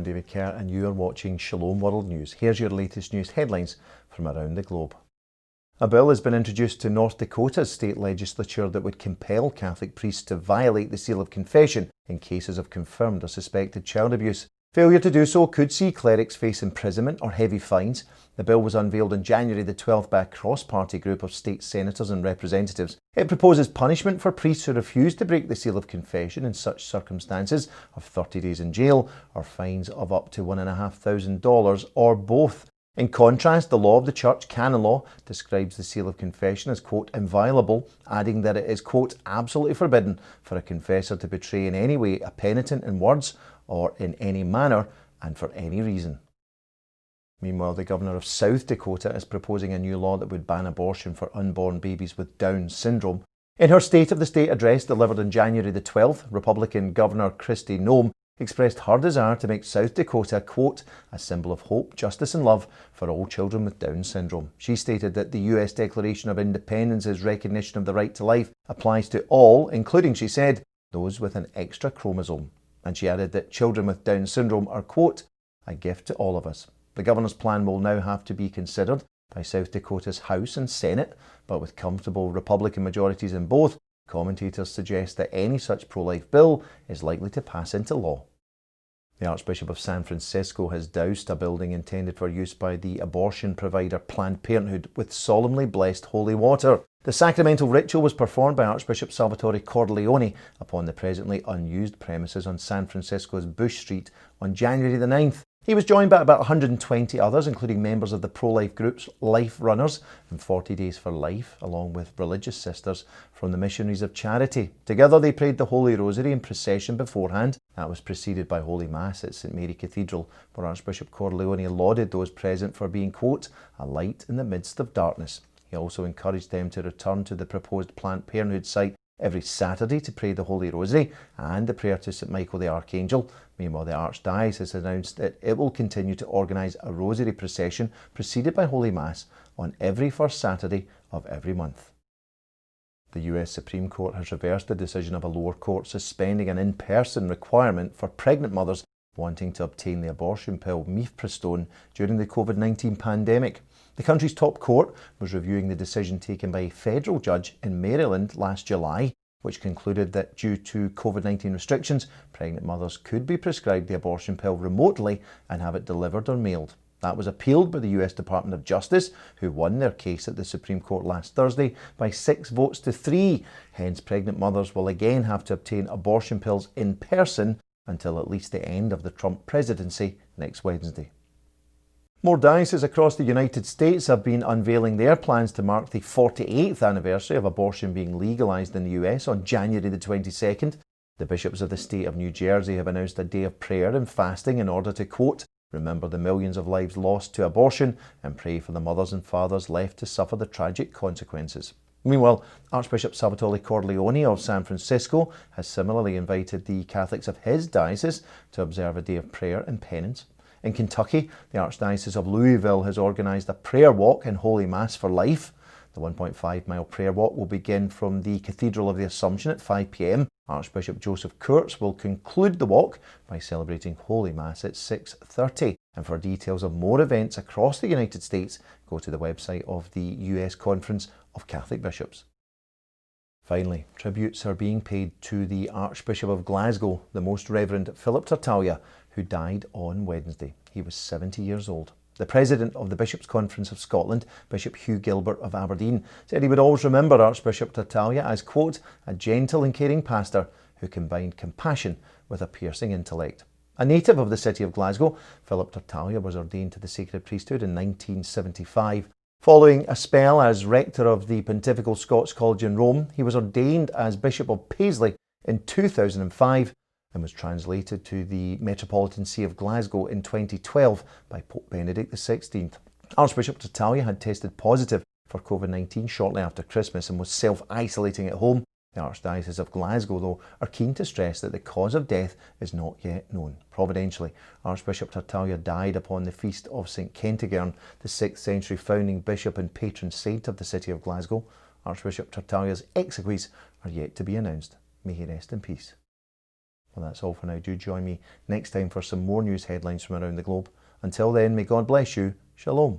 David Kerr and you are watching Shalom World News. Here's your latest news headlines from around the globe. A bill has been introduced to North Dakota's state legislature that would compel Catholic priests to violate the seal of confession in cases of confirmed or suspected child abuse. Failure to do so could see clerics face imprisonment or heavy fines. The bill was unveiled on January the 12th by a cross-party group of state senators and representatives. It proposes punishment for priests who refuse to break the seal of confession in such circumstances of 30 days in jail or fines of up to $1,500 or both. In contrast, the law of the Church, canon law, describes the seal of confession as, quote, inviolable, adding that it is, quote, absolutely forbidden for a confessor to betray in any way a penitent in words or in any manner and for any reason. Meanwhile, the governor of South Dakota is proposing a new law that would ban abortion for unborn babies with Down syndrome. In her State of the State address delivered on January the 12th, Republican Governor Kristi Noem expressed her desire to make South Dakota, quote, a symbol of hope, justice and love for all children with Down syndrome. She stated that the US Declaration of Independence's recognition of the right to life applies to all, including, she said, those with an extra chromosome. And she added that children with Down syndrome are, quote, a gift to all of us. The governor's plan will now have to be considered by South Dakota's House and Senate, but with comfortable Republican majorities in both, commentators suggest that any such pro-life bill is likely to pass into law. The Archbishop of San Francisco has doused a building intended for use by the abortion provider Planned Parenthood with solemnly blessed holy water. The sacramental ritual was performed by Archbishop Salvatore Cordileone upon the presently unused premises on San Francisco's Bush Street on January the 9th. He was joined by about 120 others, including members of the pro-life groups Life Runners and 40 Days for Life, along with religious sisters from the Missionaries of Charity. Together they prayed the Holy Rosary in procession beforehand. That was preceded by Holy Mass at St Mary Cathedral, where Archbishop Cordileone lauded those present for being, quote, a light in the midst of darkness. He also encouraged them to return to the proposed Planned Parenthood site every Saturday to pray the Holy Rosary and the prayer to St Michael the Archangel. Meanwhile, the Archdiocese has announced that it will continue to organise a Rosary procession preceded by Holy Mass on every first Saturday of every month. The US Supreme Court has reversed the decision of a lower court suspending an in-person requirement for pregnant mothers wanting to obtain the abortion pill mifepristone during the COVID-19 pandemic. The country's top court was reviewing the decision taken by a federal judge in Maryland last July, which concluded that due to COVID-19 restrictions, pregnant mothers could be prescribed the abortion pill remotely and have it delivered or mailed. That was appealed by the US Department of Justice, who won their case at the Supreme Court last Thursday by 6 votes to 3. Hence, pregnant mothers will again have to obtain abortion pills in person until at least the end of the Trump presidency next Wednesday. More dioceses across the United States have been unveiling their plans to mark the 48th anniversary of abortion being legalised in the US on January the 22nd. The bishops of the state of New Jersey have announced a day of prayer and fasting in order to, quote, remember the millions of lives lost to abortion and pray for the mothers and fathers left to suffer the tragic consequences. Meanwhile, Archbishop Salvatore Cordileone of San Francisco has similarly invited the Catholics of his diocese to observe a day of prayer and penance. In Kentucky, the Archdiocese of Louisville has organised a prayer walk and Holy Mass for Life. The 1.5-mile prayer walk will begin from the Cathedral of the Assumption at 5 p.m. Archbishop Joseph Kurtz will conclude the walk by celebrating Holy Mass at 6:30. And for details of more events across the United States, go to the website of the US Conference of Catholic Bishops. Finally, tributes are being paid to the Archbishop of Glasgow, the Most Reverend Philip Tartaglia, who died on Wednesday. He was 70 years old. The president of the Bishops' Conference of Scotland, Bishop Hugh Gilbert of Aberdeen, said he would always remember Archbishop Tartaglia as, quote, a gentle and caring pastor who combined compassion with a piercing intellect. A native of the city of Glasgow, Philip Tartaglia was ordained to the sacred priesthood in 1975. Following a spell as rector of the Pontifical Scots College in Rome, he was ordained as Bishop of Paisley in 2005 and was translated to the Metropolitan See of Glasgow in 2012 by Pope Benedict XVI. Archbishop Tartaglia had tested positive for COVID-19 shortly after Christmas and was self-isolating at home. The Archdiocese of Glasgow, though, are keen to stress that the cause of death is not yet known. Providentially, Archbishop Tartaglia died upon the feast of St Kentigern, the 6th century founding bishop and patron saint of the city of Glasgow. Archbishop Tartaglia's exequies are yet to be announced. May he rest in peace. Well, that's all for now. Do join me next time for some more news headlines from around the globe. Until then, may God bless you. Shalom.